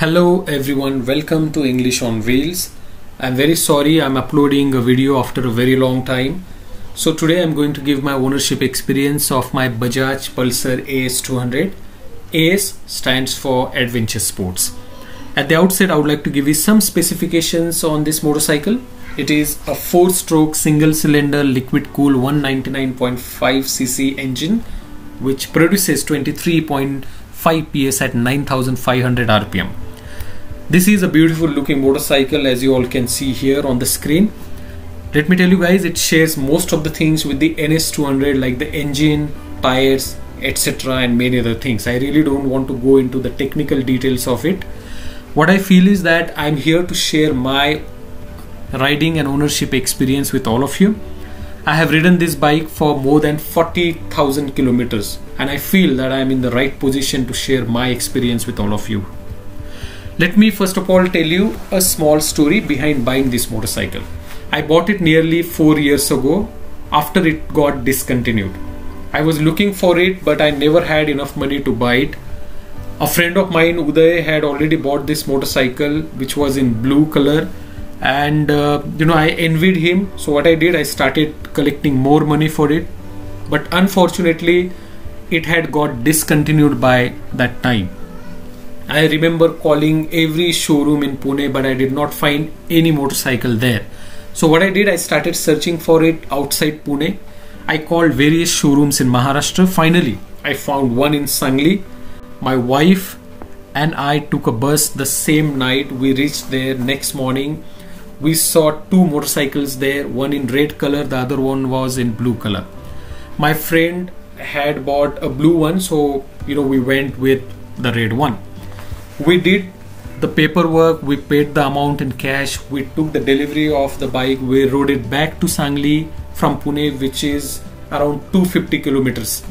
Hello everyone, welcome to English on Wheels. I'm very sorry I'm uploading a video after a very long time. So today I'm going to give my ownership experience of my Bajaj Pulsar AS 200. AS stands for Adventure Sports. At the outset I would like to give you some specifications on this motorcycle. It is a 4-stroke single cylinder liquid cooled 199.5cc engine which produces 23.5 PS at 9500 rpm. This is a beautiful looking motorcycle, as you all can see here on the screen. Let me tell you guys, it shares most of the things with the NS 200 like the engine, tires, etc. and many other things. I really don't want to go into the technical details of it. What I feel is that I'm here to share my riding and ownership experience with all of you. I have ridden this bike for more than 40,000 kilometers and I feel that I am in the right position to share my experience with all of you. Let me first of all tell you a small story behind buying this motorcycle. I bought it nearly 4 years ago after it got discontinued. I was looking for it but I never had enough money to buy it. A friend of mine, Uday, had already bought this motorcycle which was in blue color, and I envied him. So what I did, I started collecting more money for it, but unfortunately it had got discontinued by that time. I remember calling every showroom in Pune, but I did not find any motorcycle there. So what I did, I started searching for it outside Pune. I called various showrooms in Maharashtra. Finally I found one in Sangli. My wife and I took a bus the same night. We reached there next morning. We saw two motorcycles there, one in red color, the other one was in blue color. My friend had bought a blue one, so we went with the red one. We did the paperwork, we paid the amount in cash, we took the delivery of the bike, we rode it back to Sangli from Pune, which is around 250 kilometers.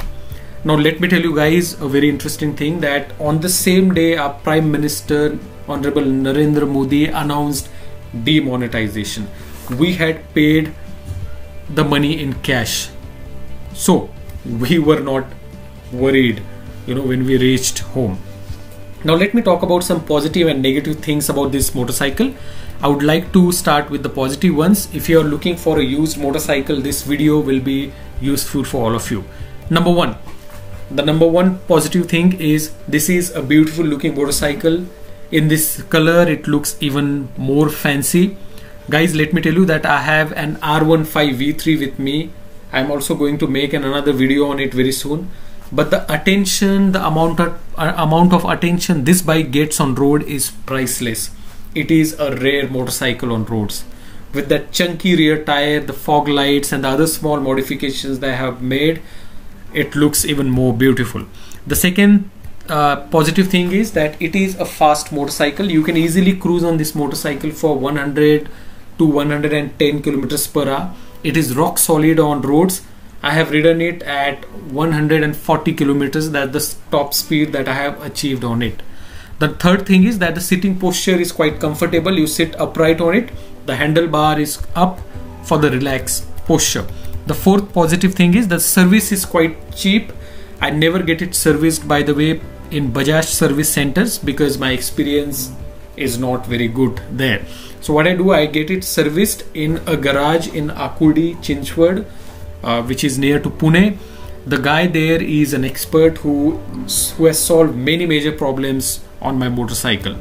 Now let me tell you guys a very interesting thing, that on the same day our Prime Minister Honorable Narendra Modi announced demonetization. We had paid the money in cash, so we were not worried when we reached home. Now let me talk about some positive and negative things about this motorcycle. I would like to start with the positive ones. If you are looking for a used motorcycle, this video will be useful for all of you. The number one positive thing is this is a beautiful looking motorcycle. In this color it looks even more fancy. Guys, let me tell you that I have an R15 V3 with me. I'm also going to make another video on it very soon. But the attention, the amount of attention this bike gets on road is priceless. It is a rare motorcycle on roads. With that chunky rear tire, the fog lights and the other small modifications that I have made, it looks even more beautiful. The second positive thing is that it is a fast motorcycle. You can easily cruise on this motorcycle for 100 to 110 kilometers per hour. It is rock solid on roads. I have ridden it at 140 kilometers. That's the top speed that I have achieved on it. The third thing is that the sitting posture is quite comfortable. You sit upright on it. The handlebar is up for the relaxed posture. The fourth positive thing is the service is quite cheap. I never get it serviced, by the way, in Bajaj service centers because my experience is not very good there. So what I do, I get it serviced in a garage in Akudi, Chinchwad, which is near to Pune. The guy there is an expert who has solved many major problems on my motorcycle.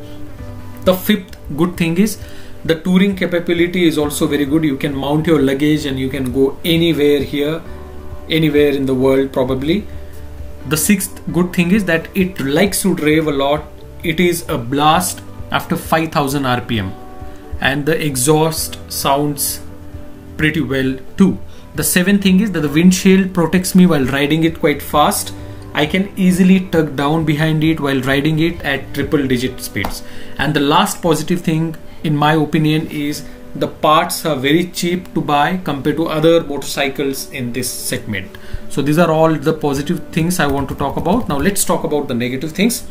The fifth good thing is the touring capability is also very good. You can mount your luggage and you can go anywhere here, anywhere in the world probably. The sixth good thing is that it likes to drive a lot. It is a blast after 5000 rpm and the exhaust sounds pretty well too. The seventh thing is that the windshield protects me while riding it quite fast. I can easily tug down behind it while riding it at triple digit speeds. And the last positive thing in my opinion is the parts are very cheap to buy compared to other motorcycles in this segment. So these are all the positive things I want to talk about. Now let's talk about the negative things.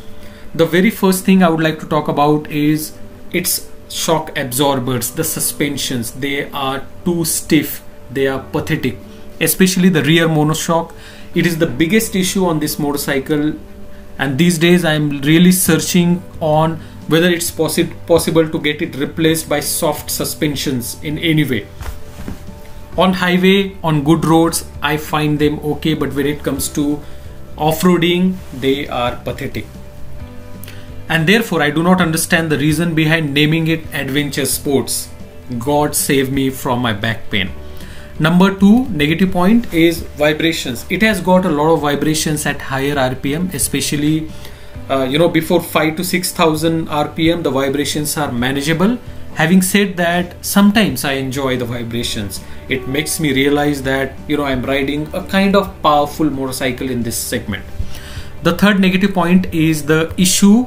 The very first thing I would like to talk about is its shock absorbers, the suspensions. They are too stiff. They are pathetic, especially the rear monoshock. It is the biggest issue on this motorcycle, and these days I am really searching on whether it's possible to get it replaced by soft suspensions in any way. On highway, on good roads, I find them okay, but when it comes to off-roading, they are pathetic. And therefore, I do not understand the reason behind naming it adventure sports. God save me from my back pain. Number 2 negative point is vibrations. It has got a lot of vibrations at higher RPM, especially before 5 to 6,000 RPM, the vibrations are manageable. Having said that, sometimes I enjoy the vibrations. It makes me realize that I'm riding a kind of powerful motorcycle in this segment. The third negative point is the issue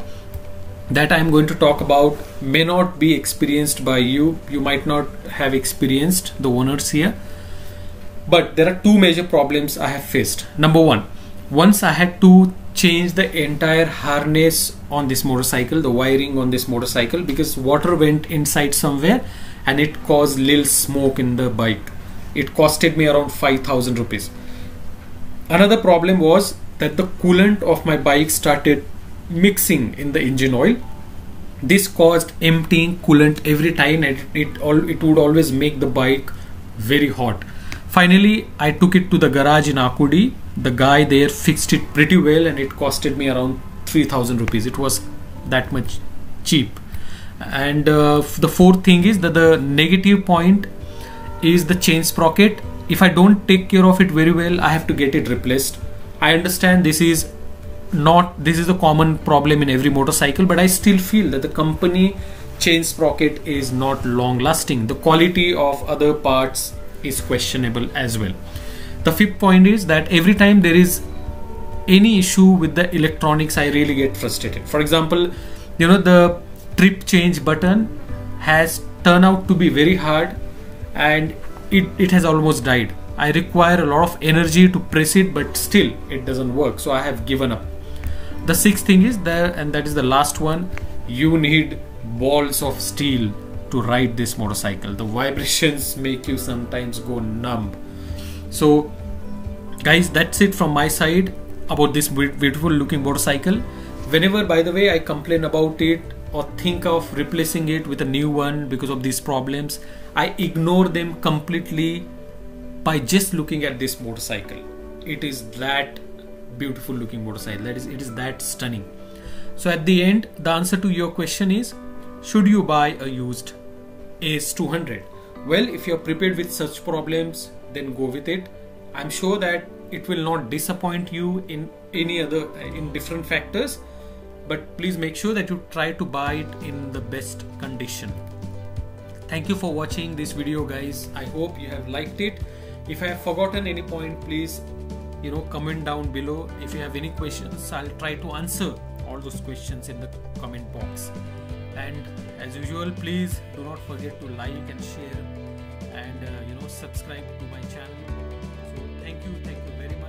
that I'm going to talk about may not be experienced by you. You might not have experienced, the owners here. But there are two major problems I have faced. Number 1, once I had to change the entire harness on this motorcycle, the wiring on this motorcycle, because water went inside somewhere and it caused little smoke in the bike. It costed me around 5,000 rupees. Another problem was that the coolant of my bike started mixing in the engine oil. This caused emptying coolant every time, and it would always make the bike very hot. Finally, I took it to the garage in Akudi. The guy there fixed it pretty well, and it costed me around 3,000 rupees. It was that much cheap. And the fourth thing is that the negative point is the chain sprocket. If I don't take care of it very well, I have to get it replaced. I understand this is a common problem in every motorcycle, but I still feel that the company chain sprocket is not long lasting. The quality of other parts is questionable as well. The fifth point is that every time there is any issue with the electronics, I really get frustrated. For example, the trip change button has turned out to be very hard, and it has almost died. I require a lot of energy to press it, but still it doesn't work, so I have given up. The sixth thing is there, and that is the last one, you need balls of steel to ride this motorcycle. The vibrations make you sometimes go numb. So guys, that's it from my side about this beautiful looking motorcycle. Whenever, by the way, I complain about it or think of replacing it with a new one because of these problems, I ignore them completely by just looking at this motorcycle. It is that beautiful looking motorcycle. It is that stunning. So at the end, the answer to your question is, should you buy a used AS200? Well, if you're prepared with such problems, then go with it. I'm sure that it will not disappoint you in different factors, but please make sure that you try to buy it in the best condition. Thank you for watching this video, guys. I hope you have liked it. If I have forgotten any point, please comment down below. If you have any questions, I'll try to answer all those questions in the comment box. And as usual, please do not forget to like and share and subscribe to my channel. So thank you very much.